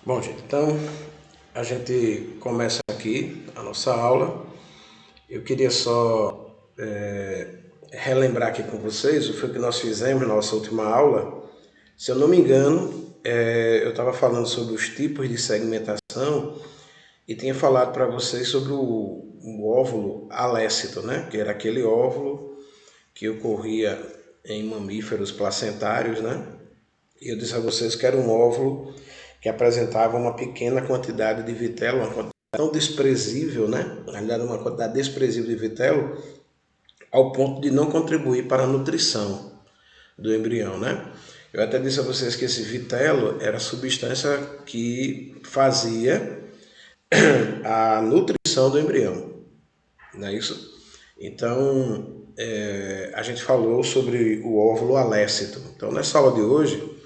Bom, gente, então a gente começa aqui a nossa aula. Eu queria só relembrar aqui com vocês o que nós fizemos na nossa última aula. Se eu não me engano, eu estava falando sobre os tipos de segmentação e tinha falado para vocês sobre o óvulo alécito, né? Que era aquele óvulo que ocorria em mamíferos placentários, né? E eu disse a vocês que era um óvulo que apresentava uma pequena quantidade de vitelo, uma quantidade tão desprezível, né? Na realidade, uma quantidade desprezível de vitelo, ao ponto de não contribuir para a nutrição do embrião, né? Eu até disse a vocês que esse vitelo era a substância que fazia a nutrição do embrião, não é isso? Então, a gente falou sobre o óvulo alécito. Então, nessa aula de hoje,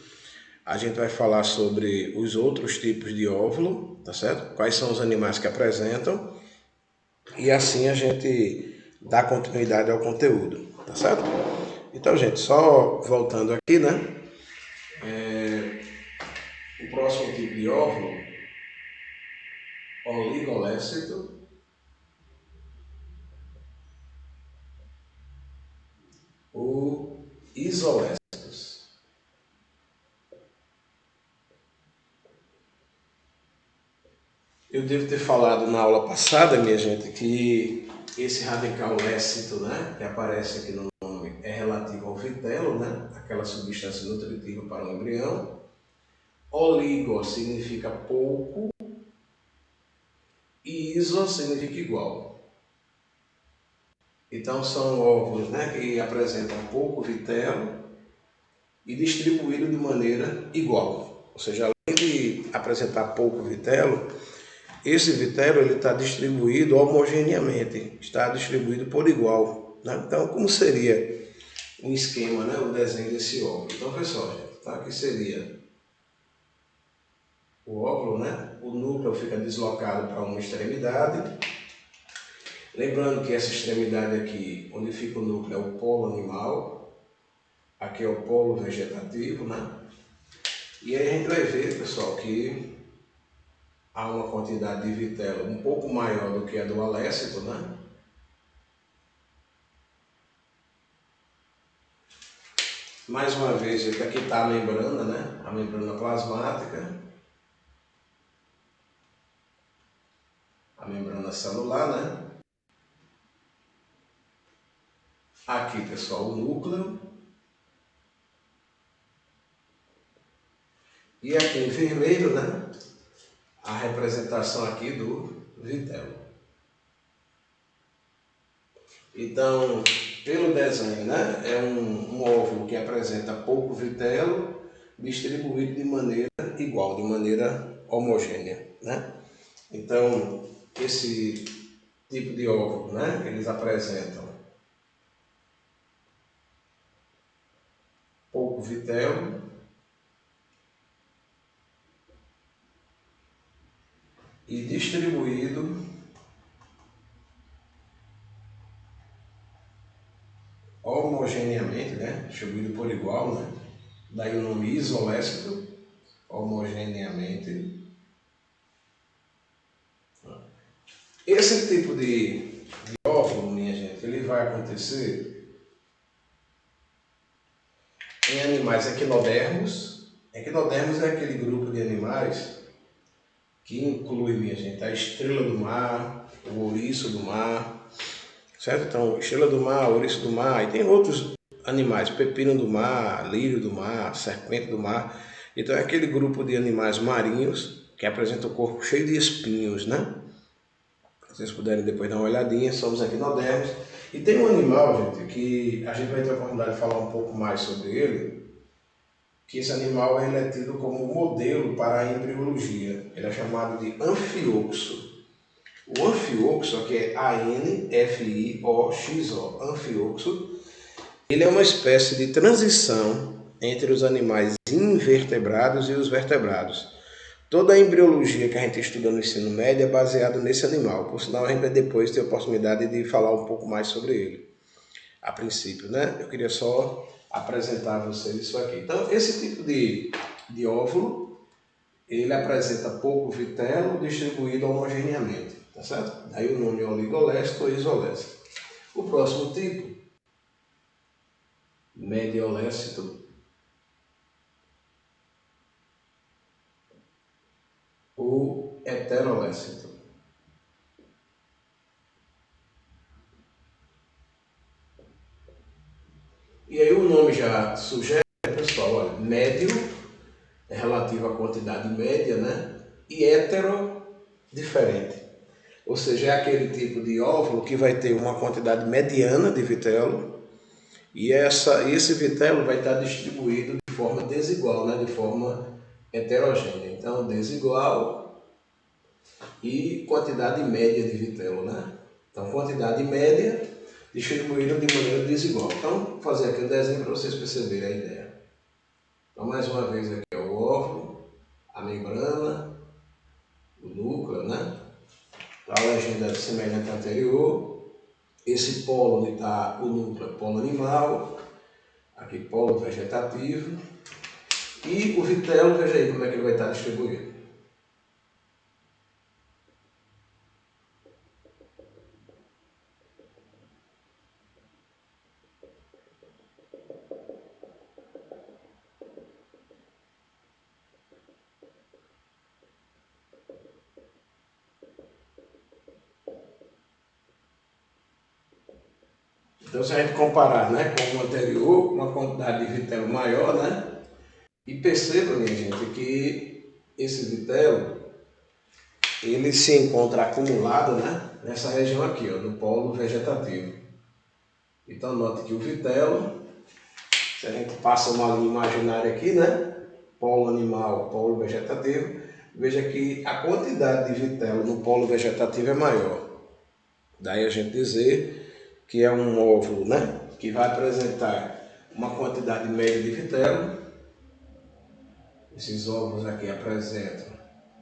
a gente vai falar sobre os outros tipos de óvulo, tá certo? Quais são os animais que apresentam e assim a gente dá continuidade ao conteúdo, tá certo? Então, gente, só voltando aqui, né? O próximo tipo de óvulo, oligolécito, ou isolécitos. Eu devo ter falado na aula passada, minha gente, que esse radical lécito, né, que aparece aqui no nome, é relativo ao vitelo, né, aquela substância nutritiva para o embrião. Oligo significa pouco e iso significa igual. Então são óvulos, né, que apresentam pouco vitelo e distribuído de maneira igual. Ou seja, além de apresentar pouco vitelo, esse vitelo está distribuído homogeneamente, está distribuído por igual, né? Então, como seria um esquema, né, o desenho desse óvulo? Então, pessoal, gente, tá? Aqui seria o óvulo, né? O núcleo fica deslocado para uma extremidade. Lembrando que essa extremidade aqui, onde fica o núcleo, é o polo animal. Aqui é o polo vegetativo, né? E aí a gente vai ver, pessoal, que há uma quantidade de vitelo um pouco maior do que a do alécito, né? Mais uma vez, aqui está a membrana, né? A membrana plasmática, a membrana celular, né? Aqui, pessoal, o núcleo. E aqui em vermelho, né? A representação aqui do vitelo. Então, pelo desenho, né? É um óvulo que apresenta pouco vitelo, distribuído de maneira igual, de maneira homogênea, né? Então, esse tipo de óvulo, né? Eles apresentam pouco vitelo e distribuído homogeneamente, né? Distribuído por igual, né? Daí o nome isolécito, homogeneamente. Esse tipo de óvulo, minha gente, ele vai acontecer em animais equinodermos. Equinodermos é aquele grupo de animais que inclui, minha gente, a estrela do mar, o ouriço do mar, certo? Então, estrela do mar, ouriço do mar, e tem outros animais, pepino do mar, lírio do mar, serpente do mar. Então, é aquele grupo de animais marinhos que apresenta o corpo cheio de espinhos, né? Se vocês puderem depois dar uma olhadinha, somos equinodermos. E tem um animal, gente, que a gente vai ter a oportunidade de falar um pouco mais sobre ele, que esse animal ele é tido como modelo para a embriologia. Ele é chamado de anfioxo. O anfioxo, que é A-N-F-I-O-X-O, anfioxo, ele é uma espécie de transição entre os animais invertebrados e os vertebrados. Toda a embriologia que a gente estuda no ensino médio é baseada nesse animal. Por sinal, a gente vai depois ter a oportunidade de falar um pouco mais sobre ele. A princípio, né? Eu queria só apresentar a vocês isso aqui. Então, esse tipo de óvulo, ele apresenta pouco vitelo distribuído homogeneamente, tá certo? Daí o nome oligolécito ou isolécito. O próximo tipo, mediolécito ou heterolécito. E aí o nome já sugere, pessoal, olha, médio é relativo à quantidade média, né? E hétero, diferente. Ou seja, é aquele tipo de óvulo que vai ter uma quantidade mediana de vitelo e esse vitelo vai estar distribuído de forma desigual, né? De forma heterogênea. Então, desigual e quantidade média de vitelo, né? Então, quantidade média distribuída de maneira desigual. Então, vou fazer aqui um desenho para vocês perceberem a ideia. Então, mais uma vez aqui é o óvulo, a membrana, o núcleo, né? A legenda é semelhante à anterior. Esse polo onde está o núcleo é polo animal, aqui polo vegetativo. E o vitelo, veja aí como é que ele vai estar distribuído. Então, se a gente comparar, né, com o anterior, uma quantidade de vitelo maior, né? E perceba, minha gente, que esse vitelo ele se encontra acumulado, né, nessa região aqui, ó, no polo vegetativo. Então, note que o vitelo, se a gente passa uma linha imaginária aqui, né, polo animal, polo vegetativo, veja que a quantidade de vitelo no polo vegetativo é maior. Daí a gente dizer que é um óvulo, né, que vai apresentar uma quantidade média de vitelo. Esses óvulos aqui apresentam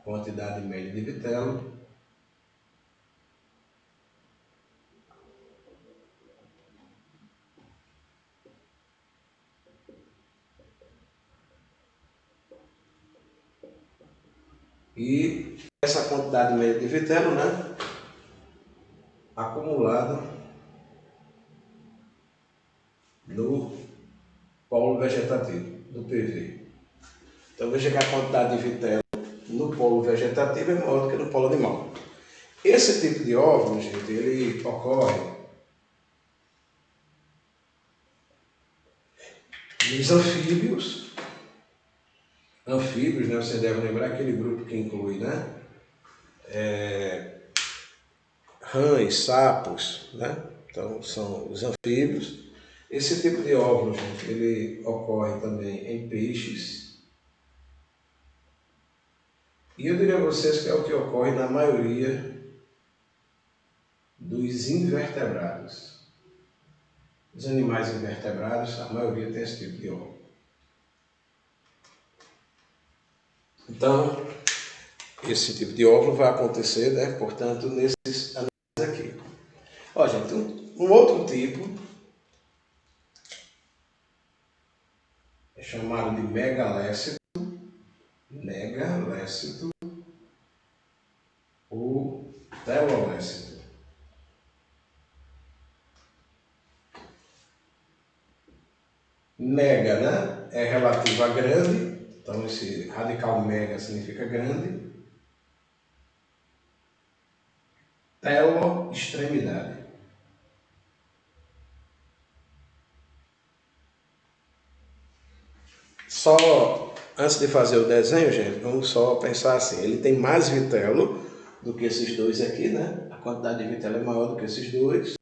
quantidade média de vitelo. E essa quantidade média de vitelo, né, acumulada no polo vegetativo, do PV. Então veja que a quantidade de vitelo no polo vegetativo é maior do que no polo animal. Esse tipo de óvulo, gente, ele ocorre nos anfíbios. Anfíbios, né, você deve lembrar aquele grupo que inclui, né, rãs, sapos, né? Então são os anfíbios. Esse tipo de óvulo, gente, ele ocorre também em peixes. E eu diria a vocês que é o que ocorre na maioria dos invertebrados. Os animais invertebrados, a maioria tem esse tipo de óvulo. Então, esse tipo de óvulo vai acontecer, né, portanto, nesses animais aqui. Ó, gente, um outro tipo é chamado de megalécito, ou telolécito. Mega, né, é relativo a grande, então esse radical mega significa grande. Telo, extremidade. Só antes de fazer o desenho, gente, vamos só pensar assim, ele tem mais vitelo do que esses dois aqui, né? A quantidade de vitelo é maior do que esses dois.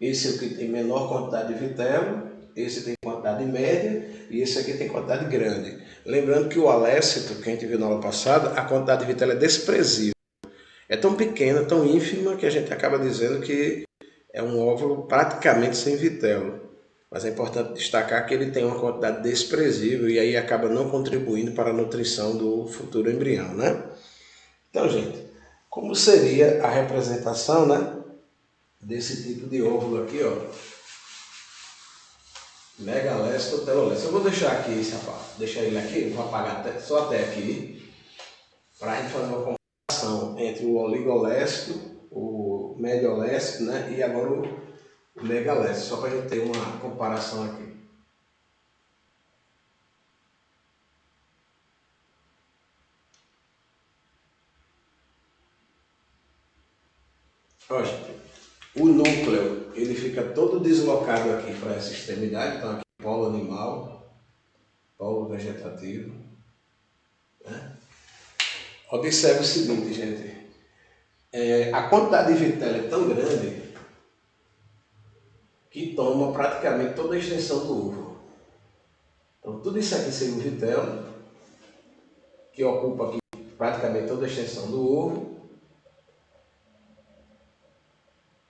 Esse é o que tem menor quantidade de vitelo, esse tem quantidade média e esse aqui tem quantidade grande. Lembrando que o alécito, que a gente viu na aula passada, a quantidade de vitelo é desprezível. É tão pequena, tão ínfima, que a gente acaba dizendo que é um óvulo praticamente sem vitelo. Mas é importante destacar que ele tem uma quantidade desprezível e aí acaba não contribuindo para a nutrição do futuro embrião, né? Então, gente, como seria a representação, né, desse tipo de óvulo aqui, ó, Megalécito, telolécito. Eu vou deixar aqui deixar ele aqui, vou apagar só até aqui, para a gente fazer uma comparação entre o oligolécito, o mediolécito, né, e agora o megalécito, só para a gente ter uma comparação aqui. Olha, o núcleo ele fica todo deslocado aqui para essa extremidade, então aqui polo animal, polo vegetativo, né? Observe o seguinte, gente, a quantidade de vitelo é tão grande que toma praticamente toda a extensão do ovo. Então tudo isso aqui seria o vitelo, que ocupa aqui praticamente toda a extensão do ovo.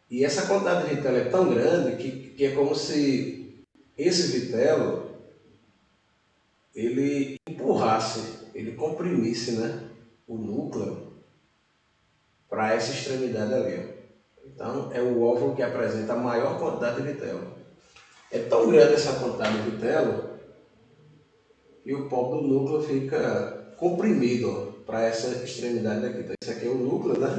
E essa quantidade de vitelo é tão grande que é como se esse vitelo ele empurrasse, ele comprimisse, né, o núcleo para essa extremidade ali. Então é o óvulo que apresenta a maior quantidade de vitelo. É tão grande essa quantidade de vitelo que o polo do núcleo fica comprimido para essa extremidade aqui. Então, esse aqui é o núcleo, né?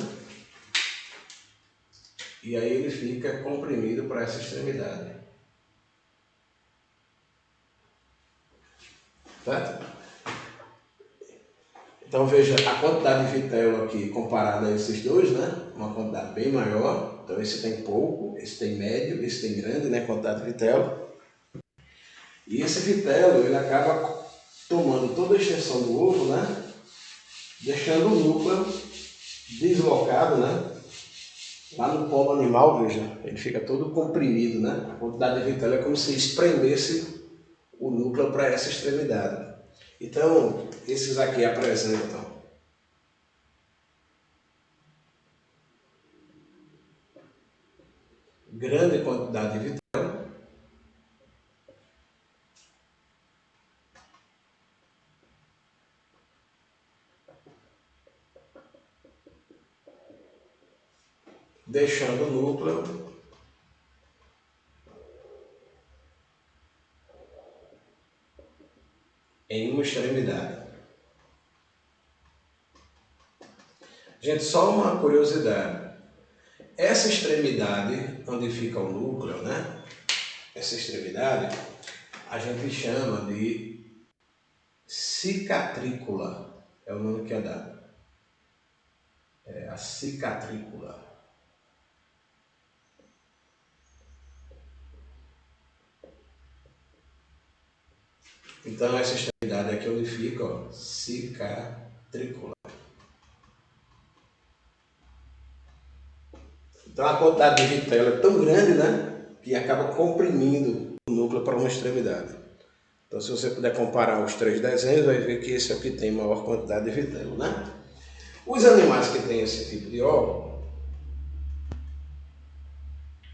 E aí ele fica comprimido para essa extremidade. Certo? Então veja a quantidade de vitelo aqui comparada a esses dois, né? Uma quantidade bem maior. Então esse tem pouco, esse tem médio, esse tem grande, né? Quantidade de vitelo. E esse vitelo ele acaba tomando toda a extensão do ovo, né? Deixando o núcleo deslocado, né? Lá no polo animal, veja, ele fica todo comprimido, né? A quantidade de vitelo é como se espremesse o núcleo para essa extremidade. Então, esses aqui apresentam grande quantidade de vitelo, deixando o núcleo em uma extremidade. Gente, só uma curiosidade. Essa extremidade, onde fica o núcleo, né? Essa extremidade, a gente chama de cicatrícula. É o nome que é dado. É a cicatrícula. Então essa extremidade aqui onde fica, ó, cicatrícula. Então a quantidade de vitelo é tão grande, né, que acaba comprimindo o núcleo para uma extremidade. Então se você puder comparar os três desenhos, vai ver que esse aqui tem maior quantidade de vitelo, né? Os animais que têm esse tipo de óvulo,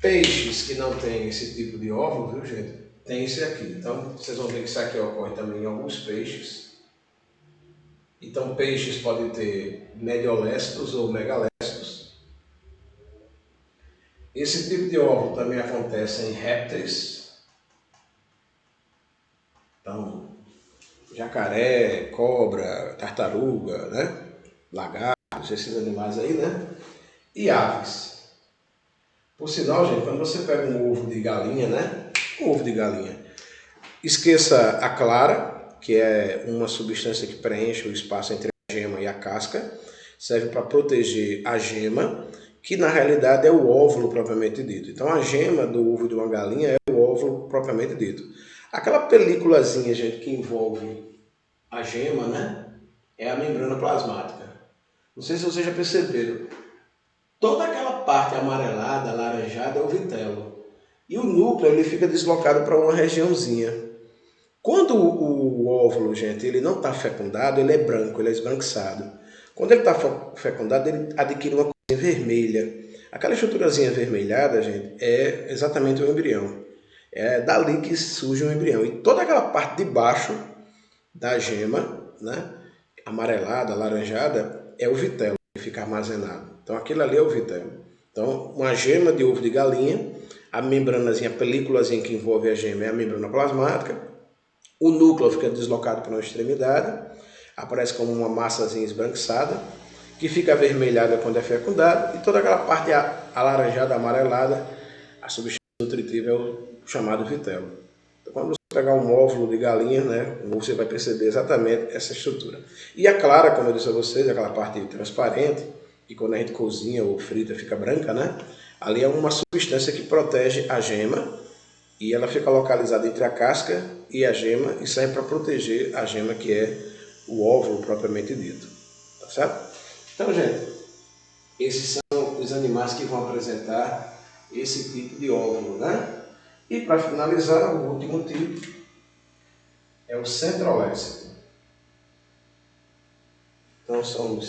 peixes que não têm esse tipo de óvulo, viu gente? Tem esse aqui. Então vocês vão ver que isso aqui ocorre também em alguns peixes. Então peixes podem ter mediolécitos ou megalécitos. Esse tipo de óvulo também acontece em répteis. Então, jacaré, cobra, tartaruga, né? Lagartos, esses animais aí, né? E aves. Por sinal, gente, quando você pega um ovo de galinha, né? Um ovo de galinha, esqueça a clara, que é uma substância que preenche o espaço entre a gema e a casca, serve para proteger a gema, que na realidade é o óvulo propriamente dito. Então a gema do ovo de uma galinha é o óvulo propriamente dito. Aquela películazinha, gente, que envolve a gema, né? É a membrana plasmática. Não sei se vocês já perceberam. Toda aquela parte amarelada, alaranjada é o vitelo. E o núcleo ele fica deslocado para uma regiãozinha. Quando o óvulo, gente, ele não está fecundado, ele é branco, ele é esbranquiçado. Quando ele está fecundado, ele adquire uma coisinha vermelha. Aquela estruturazinha avermelhada, gente, é exatamente o embrião. É dali que surge o embrião. E toda aquela parte de baixo da gema, né, amarelada, alaranjada, é o vitelo que fica armazenado. Então aquilo ali é o vitelo. Então uma gema de ovo de galinha, A membranazinha, a películazinha que envolve a gema é a membrana plasmática. O núcleo fica deslocado para uma extremidade, aparece como uma massazinha esbranquiçada, que fica avermelhada quando é fecundado, e toda aquela parte alaranjada, amarelada, a substância nutritiva é o chamado vitelo. Então, quando você pegar um óvulo de galinha, né, você vai perceber exatamente essa estrutura. E a clara, como eu disse a vocês, aquela parte transparente, que quando a gente cozinha ou frita fica branca, né? Ali é uma substância que protege a gema, e ela fica localizada entre a casca e a gema e serve para proteger a gema, que é o óvulo propriamente dito. Tá certo? Então, gente, esses são os animais que vão apresentar esse tipo de óvulo, né? E para finalizar, o último tipo é o centrolécito. Então são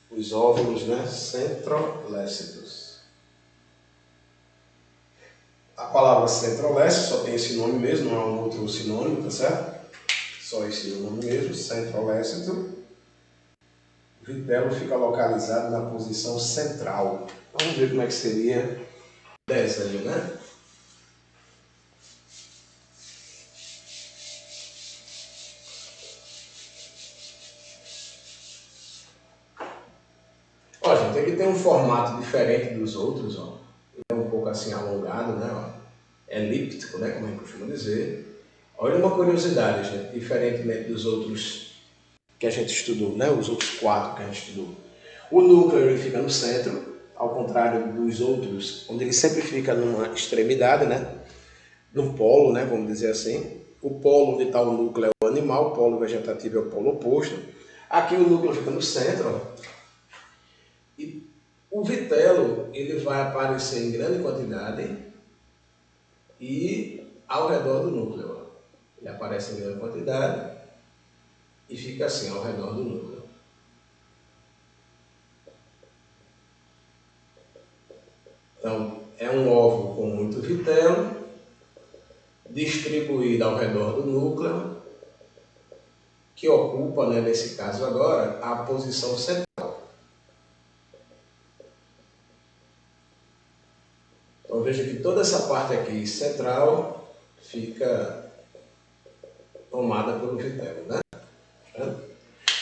os óvulos, né, centrolécitos. A palavra centrolécito só tem esse nome mesmo, não há um outro sinônimo, tá certo? Só esse nome mesmo, centrolécito. O vitelo fica localizado na posição central. Vamos ver como é que seria o desenho, né? Ó, gente, aqui tem um formato diferente dos outros, ó. Ele é um pouco assim alongado, né? Ó. Elíptico, né? Como a gente costuma dizer. Olha uma curiosidade, gente, diferentemente dos outros que a gente estudou, né? Os outros 4 que a gente estudou. O núcleo ele fica no centro, ao contrário dos outros, onde ele sempre fica numa extremidade, né? Num polo, né? Vamos dizer assim. O polo onde está o núcleo é o animal, o polo vegetativo é o polo oposto. Aqui o núcleo fica no centro, ó. E o vitelo ele vai aparecer em grande quantidade e ao redor do núcleo. Ó. Ele aparece em grande quantidade e fica assim ao redor do núcleo. Então, é um óvulo com muito vitelo, distribuído ao redor do núcleo, que ocupa, né, nesse caso agora, a posição central. Então veja que toda essa parte aqui central fica tomada pelo vitelo, né?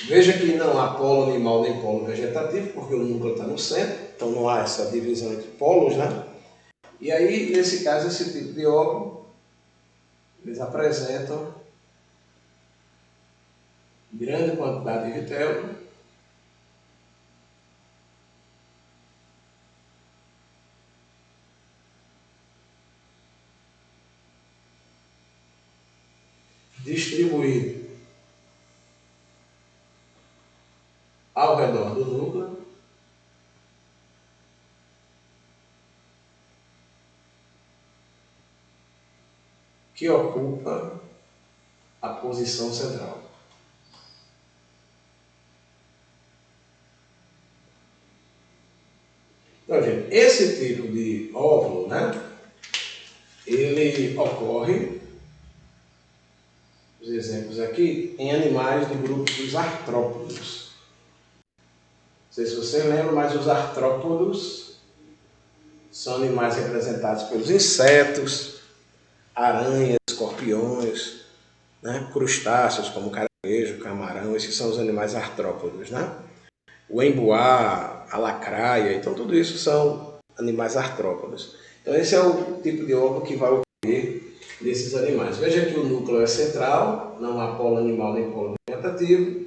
Veja que não há polo animal nem polo vegetativo, porque o núcleo está no centro, então não há essa divisão entre polos, né? E aí, nesse caso, esse tipo de óvulo, eles apresentam grande quantidade de vitelo, distribuído ao redor do núcleo, que ocupa a posição central. Então, gente, esse tipo de óvulo, né, ele ocorre, os exemplos aqui, em animais do grupo dos artrópodos. Não sei se você lembra, mas os artrópodos são animais representados pelos insetos, aranhas, escorpiões, né, crustáceos como caranguejo, camarão, esses são os animais artrópodos, né? O emboá, a lacraia, então tudo isso são animais artrópodos. Então esse é o tipo de óvulo que vai ocorrer desses animais. Veja que o núcleo é central, não há polo animal nem polo vegetativo,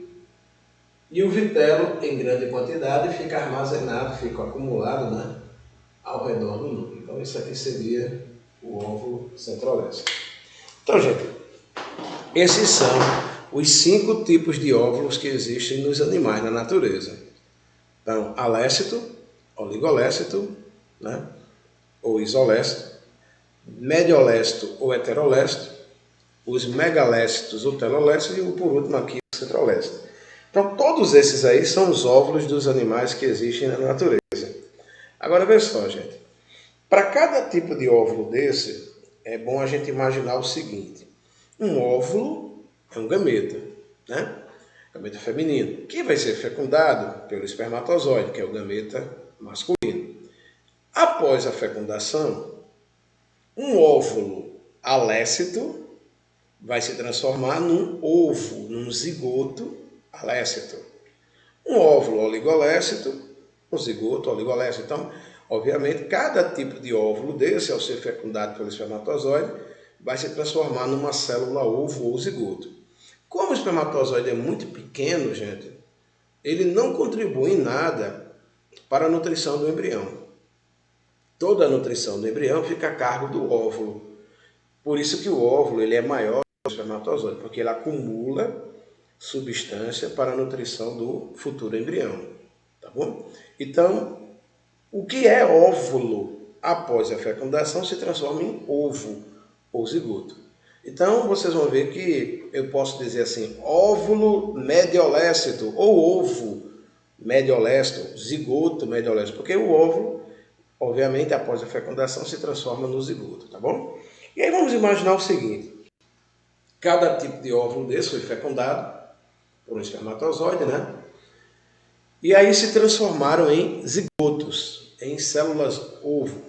e o vitelo em grande quantidade fica armazenado, fica acumulado, né, ao redor do núcleo. Então isso aqui seria o óvulo centrolécito. Então, gente, esses são os 5 tipos de óvulos que existem nos animais na natureza. Então, alécito, oligolécito, né, ou isolécito, mediolécito ou heterolécito, os megalécitos ou telolécitos e por último aqui o centrolécito. Então, todos esses aí são os óvulos dos animais que existem na natureza. Agora, veja só, gente. Para cada tipo de óvulo desse, é bom a gente imaginar o seguinte. Um óvulo é um gameta, né? Gameta feminino, que vai ser fecundado pelo espermatozoide, que é o gameta masculino. Após a fecundação, um óvulo alécito vai se transformar num ovo, num zigoto alécito. Um óvulo oligolécito, um zigoto oligolécito. Então, obviamente, cada tipo de óvulo desse, ao ser fecundado pelo espermatozoide, vai se transformar numa célula ovo ou zigoto. Como o espermatozoide é muito pequeno, gente, ele não contribui em nada para a nutrição do embrião. Toda a nutrição do embrião fica a cargo do óvulo. Por isso que o óvulo ele é maior que o espermatozoide, porque ele acumula substância para a nutrição do futuro embrião. Tá bom? Então, o que é óvulo após a fecundação se transforma em ovo ou zigoto. Então, vocês vão ver que eu posso dizer assim, óvulo mediolécito ou ovo mediolécito, zigoto mediolécito, porque o óvulo, obviamente, após a fecundação se transforma no zigoto, tá bom? E aí vamos imaginar o seguinte, cada tipo de óvulo desse foi fecundado por um espermatozoide, né? E aí se transformaram em zigotos, em células ovo.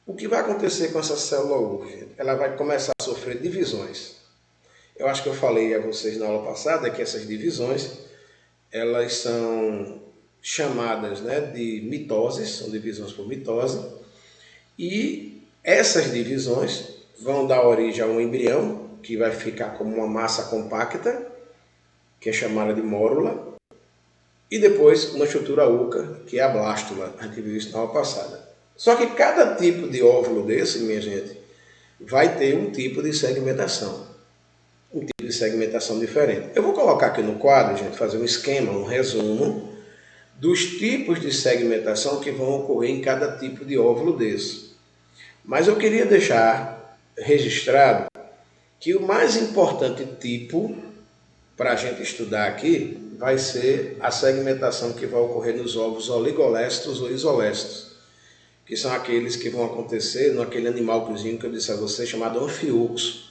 O que vai acontecer com essa célula ovo? Ela vai começar a sofrer divisões. Eu acho que eu falei a vocês na aula passada que essas divisões, elas são chamadas, né, de mitoses, são divisões por mitose, e essas divisões vão dar origem a um embrião, que vai ficar como uma massa compacta, que é chamada de mórula, e depois uma estrutura oca, que é a blástula. A gente viu isso na aula passada. Só que cada tipo de óvulo desse, minha gente, vai ter um tipo de segmentação. Um tipo de segmentação diferente. Eu vou colocar aqui no quadro, gente, fazer um esquema, um resumo dos tipos de segmentação que vão ocorrer em cada tipo de óvulo desse. Mas eu queria deixar registrado que o mais importante tipo para a gente estudar aqui vai ser a segmentação que vai ocorrer nos ovos oligolécitos ou isolécitos, que são aqueles que vão acontecer naquele animalzinho que eu disse a você, chamado anfioxo,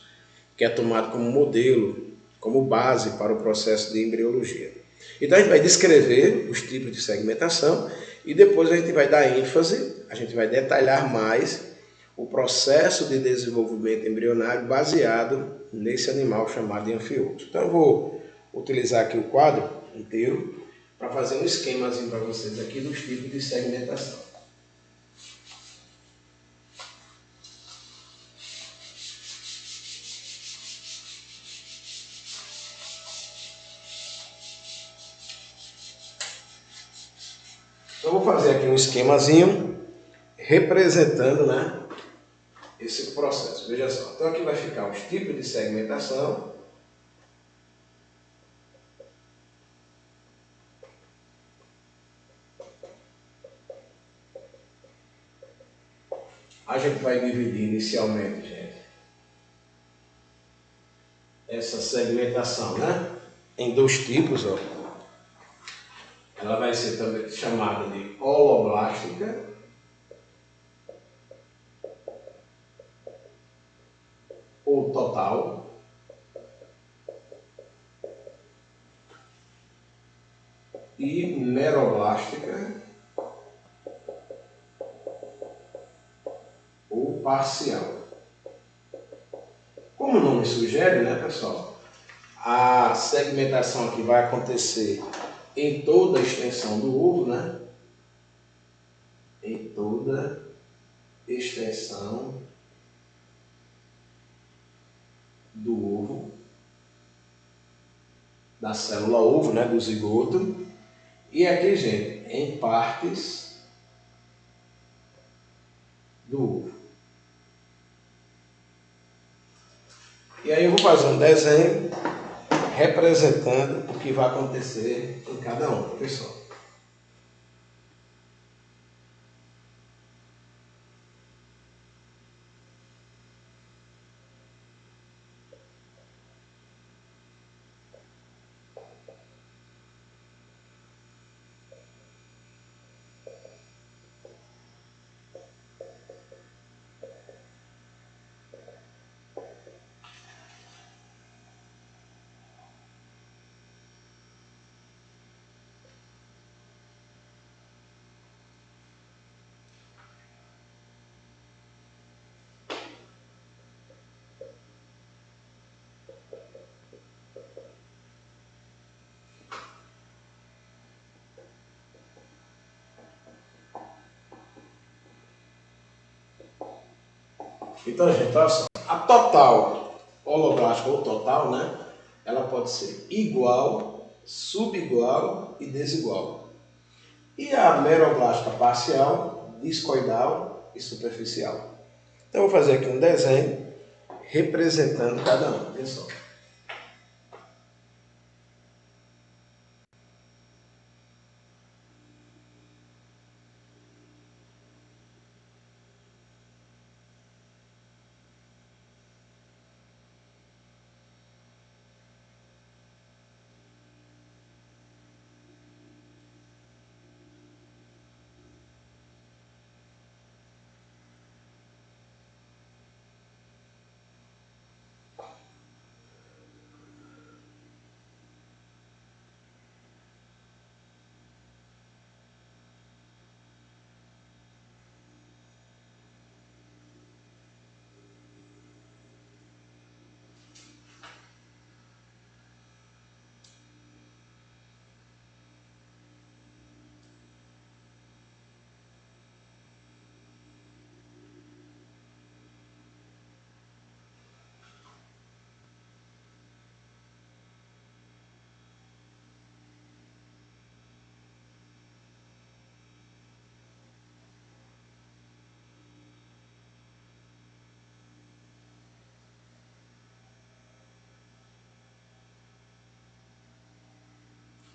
que é tomado como modelo, como base para o processo de embriologia. Então a gente vai descrever os tipos de segmentação e depois a gente vai dar ênfase, a gente vai detalhar mais o processo de desenvolvimento embrionário baseado nesse animal chamado de anfioxo. Então eu vou utilizar aqui o quadro inteiro para fazer um esquemazinho para vocês aqui dos tipos de segmentação. Então eu vou fazer aqui um esquemazinho representando, né, esse processo. Veja só, então aqui vai ficar os tipos de segmentação. A gente vai dividir inicialmente, gente, essa segmentação, né, em dois tipos, ó. Ela vai ser também chamada de holoblástica ou total. E meroblástica ou parcial. Como o nome sugere, né, pessoal? A segmentação aqui vai acontecer em toda a extensão do ovo, né? Em toda extensão do ovo, da célula ovo, né, do zigoto. E aqui, gente, em partes do ovo. E aí eu vou fazer um desenho representando o que vai acontecer em cada um, pessoal. Então, gente, olha só, a total holoblástica ou total, né? Ela pode ser igual, subigual e desigual. E a meroblástica parcial, discoidal e superficial. Então, eu vou fazer aqui um desenho representando cada um. Olha só.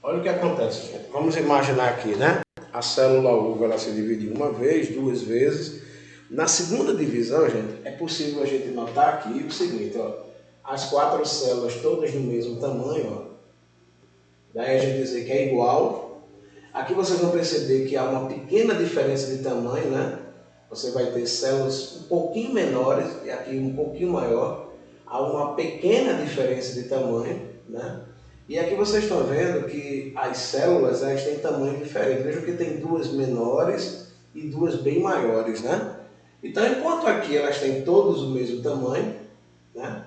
Olha o que acontece, gente. Vamos imaginar aqui, né? A célula uva ela se divide uma vez, duas vezes. Na segunda divisão, gente, é possível a gente notar aqui o seguinte, ó. As quatro células todas do mesmo tamanho, ó. Daí a gente dizer que é igual. Aqui vocês vão perceber que há uma pequena diferença de tamanho, né? Você vai ter células um pouquinho menores e aqui um pouquinho maior. Há uma pequena diferença de tamanho, né? E aqui vocês estão vendo que as células elas têm tamanho diferente. Vejam que tem duas menores e duas bem maiores, né? Então, enquanto aqui elas têm todos o mesmo tamanho, né?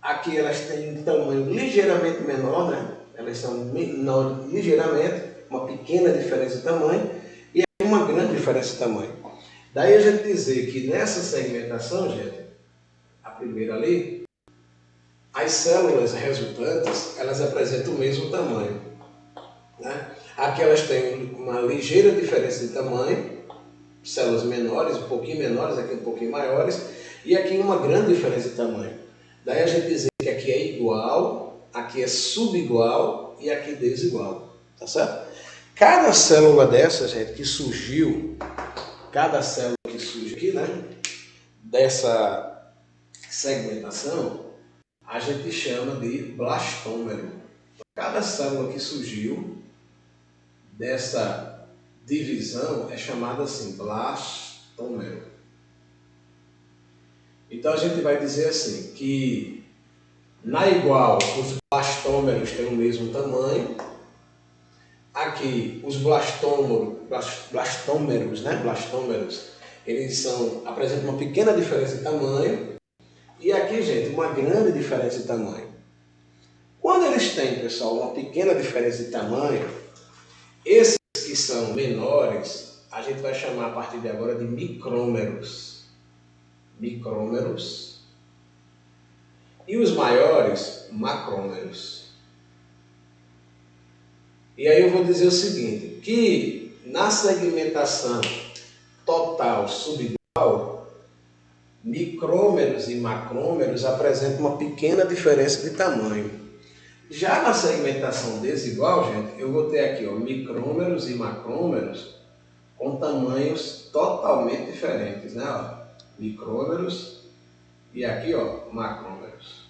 Aqui elas têm um tamanho ligeiramente menor, né? Elas são menores ligeiramente, uma pequena diferença de tamanho, e aqui uma grande diferença de tamanho. Daí a gente dizer que nessa segmentação, gente, a primeira ali, as células resultantes, elas apresentam o mesmo tamanho, né? Aqui elas têm uma ligeira diferença de tamanho, células menores, um pouquinho menores, aqui um pouquinho maiores, e aqui uma grande diferença de tamanho. Daí a gente dizer que aqui é igual, aqui é subigual e aqui desigual, tá certo? Cada célula dessa, gente, que surgiu, cada célula que surge aqui, né, dessa segmentação, a gente chama de blastômero. Cada célula que surgiu dessa divisão é chamada assim, blastômero. Então a gente vai dizer assim, que na igual os blastômeros têm o mesmo tamanho. Aqui os blastômeros, né? Blastômeros, eles apresentam uma pequena diferença de tamanho. E aqui, gente, uma grande diferença de tamanho. Quando eles têm, pessoal, uma pequena diferença de tamanho, esses que são menores, a gente vai chamar a partir de agora de micrômeros. Micrômeros. E os maiores, macrômeros. E aí eu vou dizer o seguinte, que na segmentação total subigual, micrômeros e macrômeros apresentam uma pequena diferença de tamanho. Já na segmentação desigual, gente, eu vou ter aqui ó, micrômeros e macrômeros com tamanhos totalmente diferentes, né? Ó, micrômeros e aqui ó, macrômeros.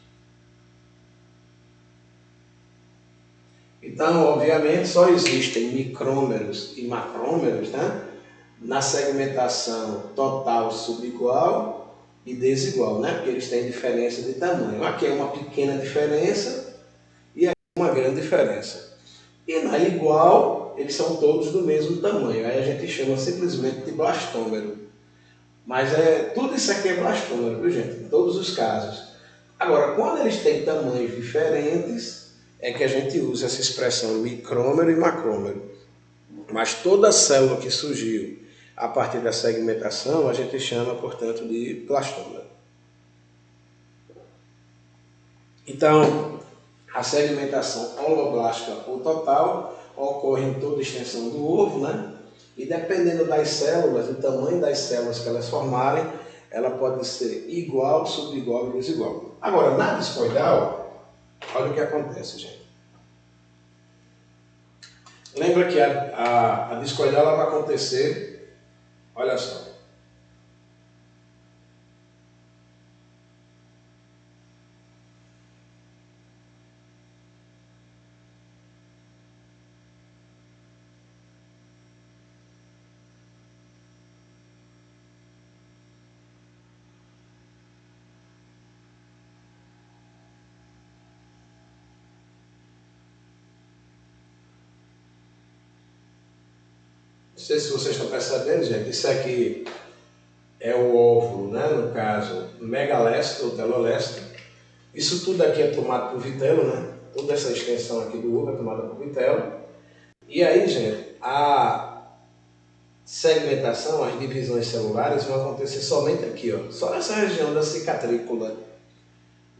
Então, obviamente, só existem micrômeros e macrômeros, né? Na segmentação total subigual e desigual, né? Porque eles têm diferença de tamanho. Aqui é uma pequena diferença e aqui é uma grande diferença. E na igual, eles são todos do mesmo tamanho. Aí a gente chama simplesmente de blastômero. Mas tudo isso aqui é blastômero, viu, gente? Em todos os casos. Agora, quando eles têm tamanhos diferentes, é que a gente usa essa expressão micrômero e macrômero. Mas toda célula que surgiu a partir da segmentação, a gente chama, portanto, de blastoma. Então, a segmentação holoblástica ou total ocorre em toda a extensão do ovo, né? E dependendo das células, do tamanho das células que elas formarem, ela pode ser igual, subigual e desigual. Agora, na discoidal, olha o que acontece, gente. Lembra que a discoidal ela vai acontecer, olha só. Não sei se vocês estão percebendo, gente, isso aqui é o óvulo, né? No caso, megalécito ou telolécito. Isso tudo aqui é tomado por vitelo, né? Toda essa extensão aqui do ovo é tomada por vitelo. E aí, gente, a segmentação, as divisões celulares vão acontecer somente aqui, ó, só nessa região da cicatrícula.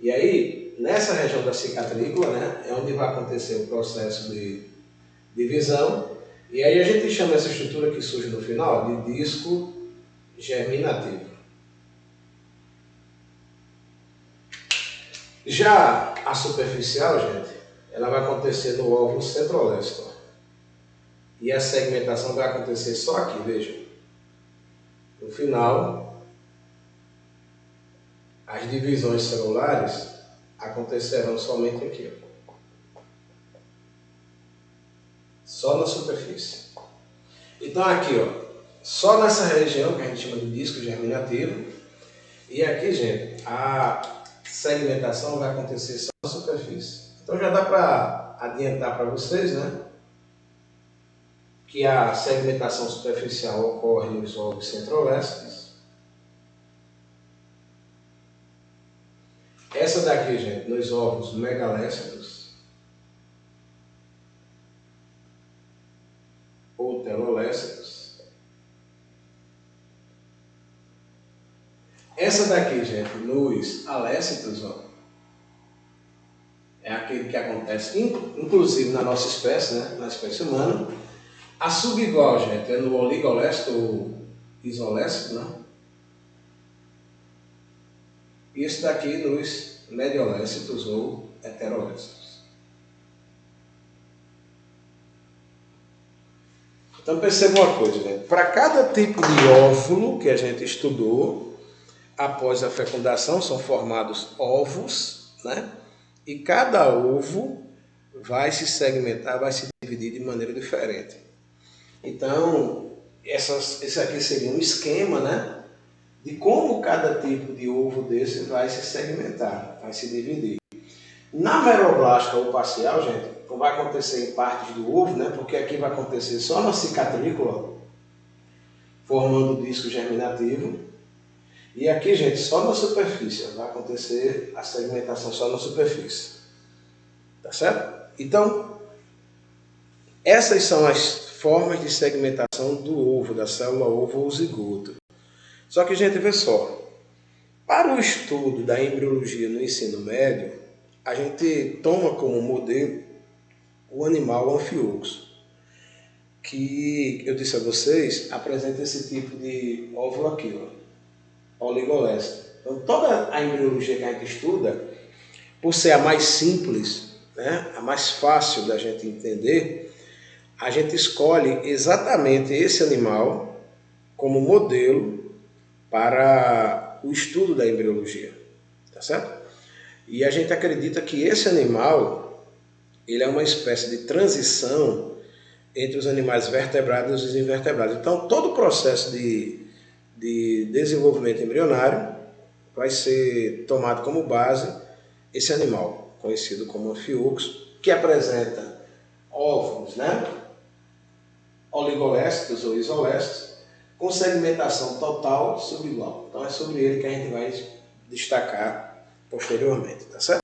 E aí, nessa região da cicatrícula, né, é onde vai acontecer o processo de divisão. E aí a gente chama essa estrutura que surge no final de disco germinativo. Já a superficial, gente, ela vai acontecer no óvulo centrolécito. E a segmentação vai acontecer só aqui, veja. No final, as divisões celulares acontecerão somente aqui, ó. Só na superfície. Então aqui, ó, só nessa região que a gente chama de disco germinativo. E aqui, gente, a segmentação vai acontecer só na superfície. Então já dá para adiantar para vocês, né, que a segmentação superficial ocorre nos óvulos centrolécitos. Essa daqui, gente, nos óvulos megalécitos ou telolécitos. Essa daqui, gente, nos alécitos, ó, é aquele que acontece, inclusive na nossa espécie, né, na espécie humana. A subigual, gente, é no oligolécito ou isolécito, né? E esse daqui nos mediolécitos ou heterolécitos. Então perceba uma coisa, né? Para cada tipo de óvulo que a gente estudou, após a fecundação são formados ovos, né? E cada ovo vai se segmentar, vai se dividir de maneira diferente. Então, esse aqui seria um esquema, né, de como cada tipo de ovo desse vai se segmentar, vai se dividir. Na meroblástica ou parcial, gente, não vai acontecer em partes do ovo, né, porque aqui vai acontecer só na cicatrícula, formando o disco germinativo. E aqui, gente, só na superfície, vai acontecer a segmentação só na superfície. Tá certo? Então, essas são as formas de segmentação do ovo, da célula ovo ou zigoto. Só que, gente, vê só, para o estudo da embriologia no ensino médio, a gente toma como modelo o animal anfíoxo, que eu disse a vocês, apresenta esse tipo de óvulo aqui, ó, oligolécito. Então, toda a embriologia que a gente estuda, por ser a mais simples, né, a mais fácil da gente entender, a gente escolhe exatamente esse animal como modelo para o estudo da embriologia, tá certo? E a gente acredita que esse animal, ele é uma espécie de transição entre os animais vertebrados e os invertebrados. Então, todo o processo de desenvolvimento embrionário vai ser tomado como base esse animal, conhecido como anfíoxo, que apresenta óvulos, né, oligolécitos ou isolécitos, com segmentação total subigual. Então é sobre ele que a gente vai destacar posteriormente, tá certo?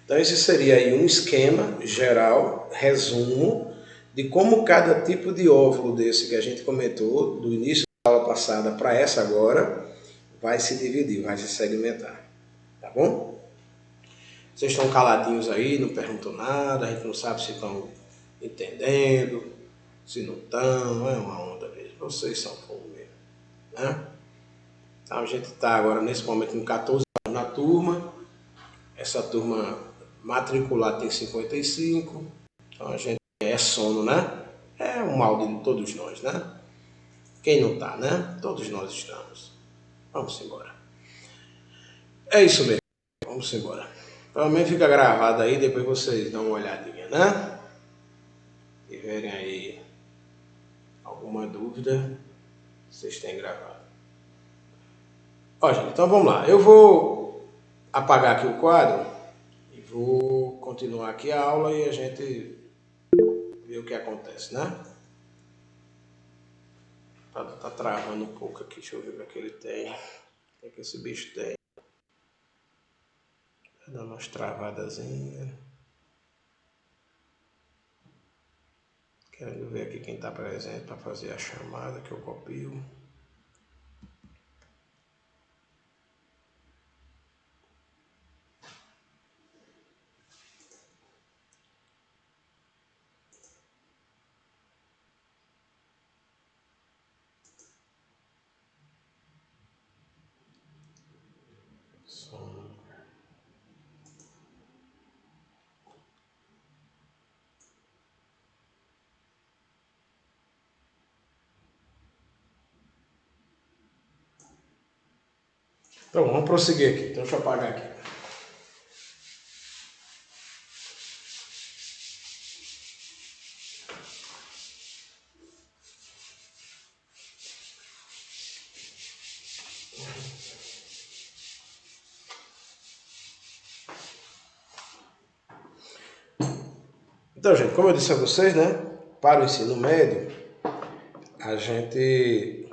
Então esse seria aí um esquema geral, resumo, de como cada tipo de óvulo desse que a gente comentou, do início da aula passada para essa agora, vai se dividir, vai se segmentar. Tá bom? Vocês estão caladinhos aí, não perguntam nada, a gente não sabe se estão entendendo, se não estão, é uma onda mesmo. Vocês são fogo mesmo, né? Então a gente está agora nesse momento com 14 anos na turma. Essa turma matricular tem 55. Então a gente é sono, né? É um mal de todos nós, né? Quem não está, né? Todos nós estamos. Vamos embora. É isso mesmo. Vamos embora. Provavelmente fica gravado aí, depois vocês dão uma olhadinha, né? Se tiverem aí alguma dúvida, vocês têm gravado. Ó, gente, então vamos lá. Eu vou apagar aqui o quadro e vou continuar aqui a aula e a gente vê o que acontece, né? Tá travando um pouco aqui, deixa eu ver o que ele tem. O que esse bicho tem? Tá dando umas travadazinhas. Querendo ver aqui quem está presente para fazer a chamada que eu copio. Então vamos prosseguir aqui. Então deixa eu apagar aqui. Então, gente, como eu disse a vocês, né? Para o ensino médio, a gente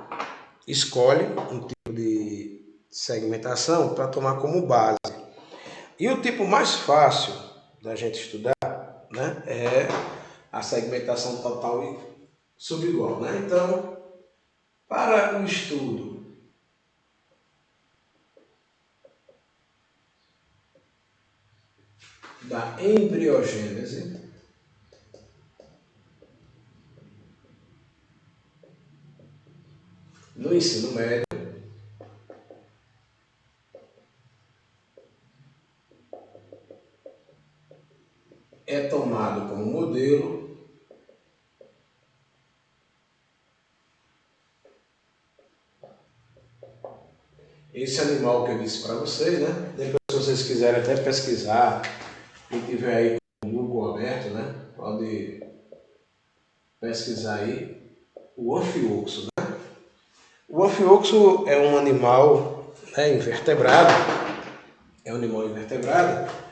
escolhe um tipo de segmentação para tomar como base. E o tipo mais fácil da gente estudar, né, é a segmentação total e subigual, né? Então, para o estudo da embriogênese, no ensino médio, é tomado como modelo esse animal que eu disse para vocês, né? Depois, se vocês quiserem até pesquisar, quem tiver aí com o Google aberto, né? Pode pesquisar aí o anfioxo, né? O anfioxo é um animal, né, invertebrado, é um animal invertebrado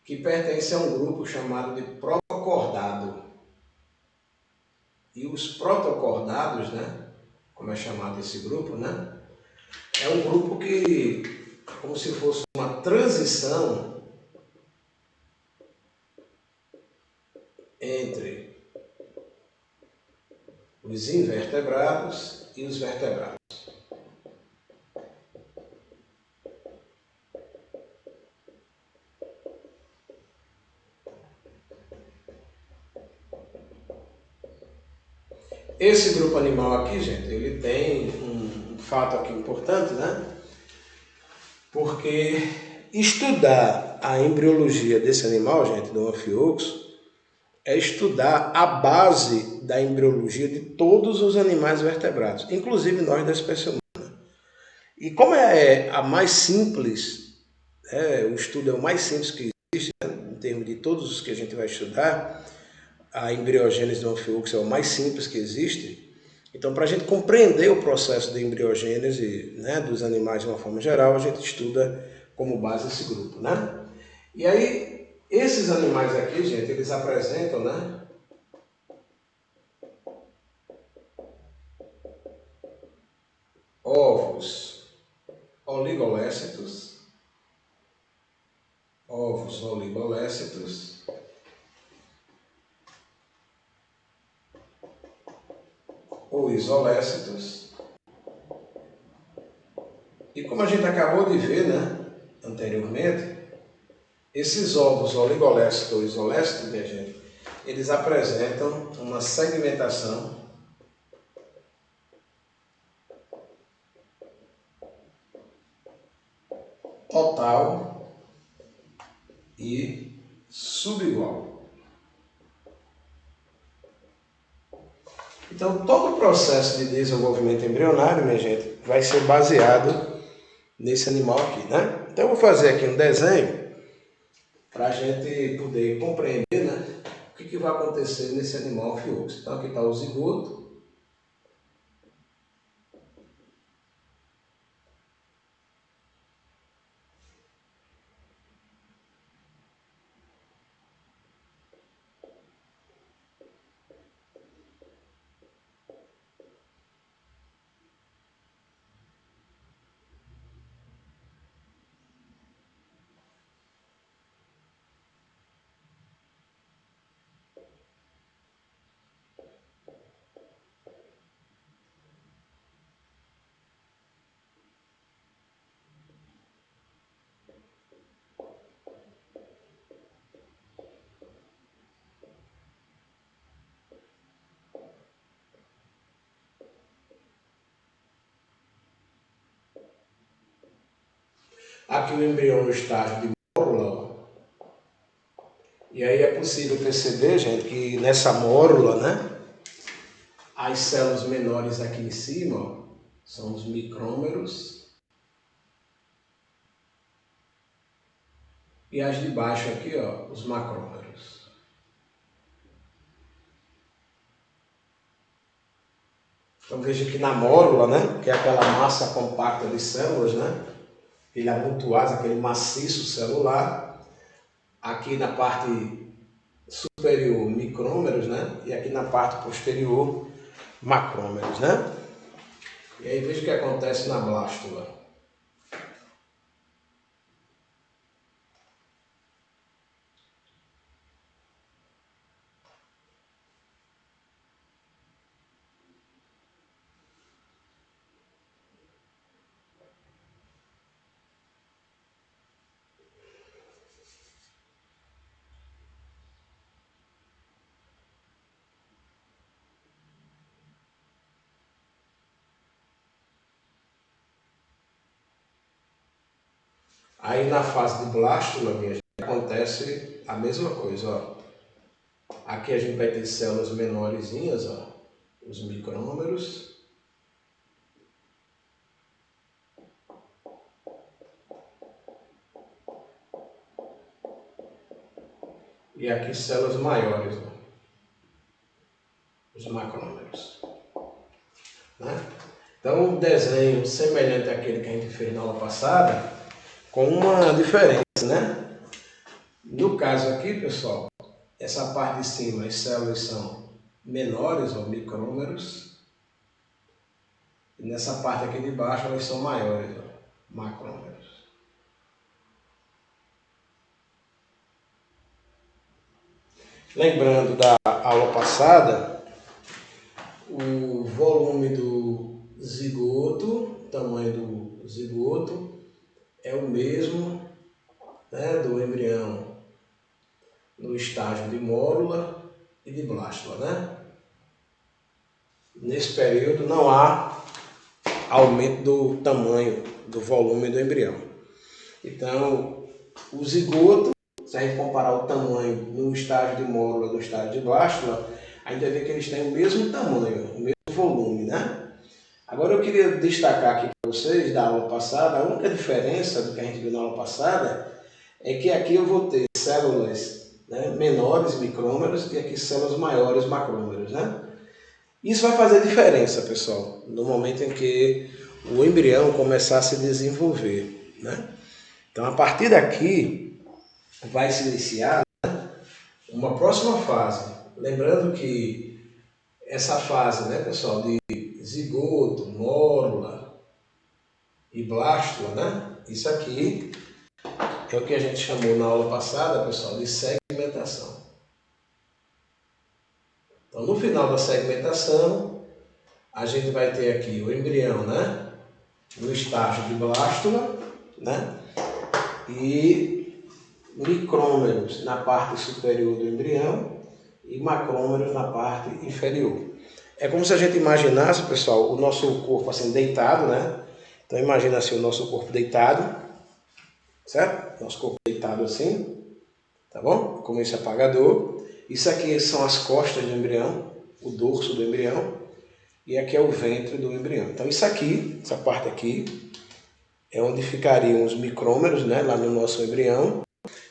que pertence a um grupo chamado de protocordado. E os protocordados, né, como é chamado esse grupo, né, é um grupo que, como se fosse uma transição entre os invertebrados e os vertebrados. Esse grupo animal aqui, gente, ele tem um fato aqui importante, né? Porque estudar a embriologia desse animal, gente, do anfioxo, é estudar a base da embriologia de todos os animais vertebrados, inclusive nós da espécie humana. E como é a mais simples, o estudo é o mais simples que existe, né, em termos de todos os que a gente vai estudar, a embriogênese do anfioxo é o mais simples que existe. Então, para a gente compreender o processo de embriogênese, né, dos animais de uma forma geral, a gente estuda como base esse grupo, né? E aí, esses animais aqui, gente, eles apresentam, né, ovos oligolécitos, ou isolécitos, como a gente acabou de ver, né, anteriormente, esses ovos oligolésticos ou isolésticos, minha gente, eles apresentam uma segmentação total e subigual. Então, todo o processo de desenvolvimento embrionário, minha gente, vai ser baseado nesse animal aqui, né? Então, eu vou fazer aqui um desenho para a gente poder compreender, né, o que vai acontecer nesse animal Phiox. Então, aqui está o zigoto. Aqui o embrião no estágio de mórula. E aí é possível perceber, gente, que nessa mórula, né, as células menores aqui em cima, ó, são os micrômeros. E as de baixo aqui, ó, os macrômeros. Então veja que na mórula, né, que é aquela massa compacta de células, né, aquele amontoado, aquele maciço celular, aqui na parte superior micrômeros, né, e aqui na parte posterior macrômeros, né. E aí veja o que acontece na blástula. Aí na fase de blástula, minha gente, acontece a mesma coisa, ó. Aqui a gente vai ter células menorzinhas, ó, os micrômeros. E aqui células maiores, ó, os macrômeros. Né? Então um desenho semelhante àquele que a gente fez na aula passada, com uma diferença, né? No caso aqui, pessoal, essa parte de cima, as células são menores, ou micrômeros, e nessa parte aqui de baixo elas são maiores, ó, macrômeros. Lembrando da aula passada, o volume do zigoto, o tamanho do zigoto, é o mesmo, né, do embrião no estágio de mórula e de blástula, né? Nesse período não há aumento do tamanho, do volume do embrião. Então, o zigoto, se a gente comparar o tamanho no estágio de mórula e no estágio de blástula, a gente vai ver que eles têm o mesmo tamanho, o mesmo volume, né? Agora eu queria destacar aqui para vocês, da aula passada, a única diferença do que a gente viu na aula passada é que aqui eu vou ter células, né, menores, micrômeros, e aqui células maiores, macrômeros, né? Isso vai fazer diferença, pessoal, no momento em que o embrião começar a se desenvolver, né? Então, a partir daqui, vai se iniciar uma próxima fase. Lembrando que essa fase, né, pessoal, de zigoto, mórula e blástula, né? Isso aqui é o que a gente chamou na aula passada, pessoal, de segmentação. Então, no final da segmentação, a gente vai ter aqui o embrião, né? no estágio de blástula, né? E micrômeros na parte superior do embrião e macrômeros na parte inferior. É como se a gente imaginasse, pessoal, o nosso corpo assim deitado, né? Então imagina assim o nosso corpo deitado, certo? Nosso corpo deitado assim, tá bom? Como esse apagador. Isso aqui são as costas do embrião, o dorso do embrião, e aqui é o ventre do embrião. Então isso aqui, essa parte aqui, é onde ficariam os micrômeros, né? Lá no nosso embrião.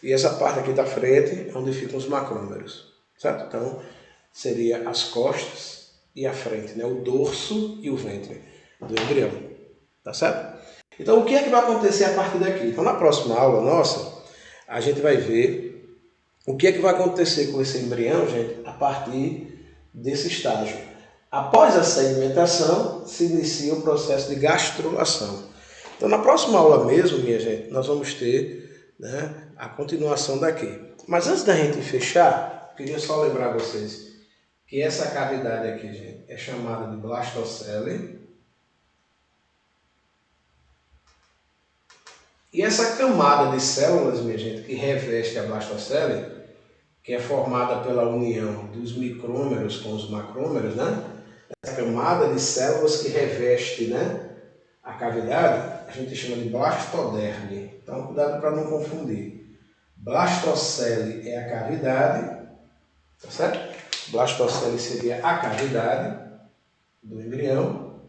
E essa parte aqui da frente é onde ficam os macrômeros, certo? Então seria as costas e a frente, né? O dorso e o ventre do embrião, tá certo? Então o que é que vai acontecer a partir daqui? Então na próxima aula nossa, a gente vai ver o que é que vai acontecer com esse embrião, gente, a partir desse estágio. Após a segmentação, se inicia o processo de gastrulação. Então na próxima aula mesmo, minha gente, nós vamos ter, né, a continuação daqui. Mas antes da gente fechar, eu queria só lembrar vocês que essa cavidade aqui, gente, é chamada de blastocele. E essa camada de células, minha gente, que reveste a blastocele, que é formada pela união dos micrômeros com os macrômeros, né? Essa camada de células que reveste, né, a cavidade, a gente chama de blastoderme. Então, cuidado para não confundir. Blastocele é a cavidade, tá certo? Blastocele seria a cavidade do embrião.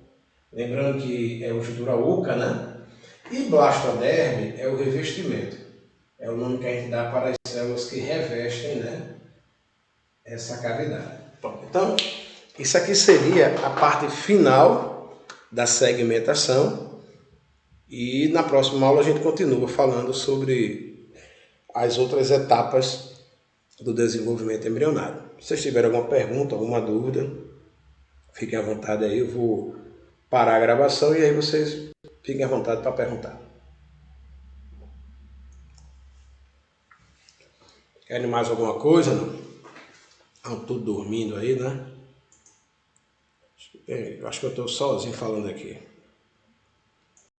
Lembrando que é o estrutura oca, né? E blastoderme é o revestimento. É o nome que a gente dá para as células que revestem, né, essa cavidade. Bom, então, isso aqui seria a parte final da segmentação. E na próxima aula a gente continua falando sobre as outras etapas do desenvolvimento embrionário. Se vocês tiverem alguma pergunta, alguma dúvida, fiquem à vontade aí. Eu vou parar a gravação e aí vocês fiquem à vontade para perguntar. Querem mais alguma coisa? Não? Estão todos dormindo aí, né? Eu acho que eu estou sozinho falando aqui.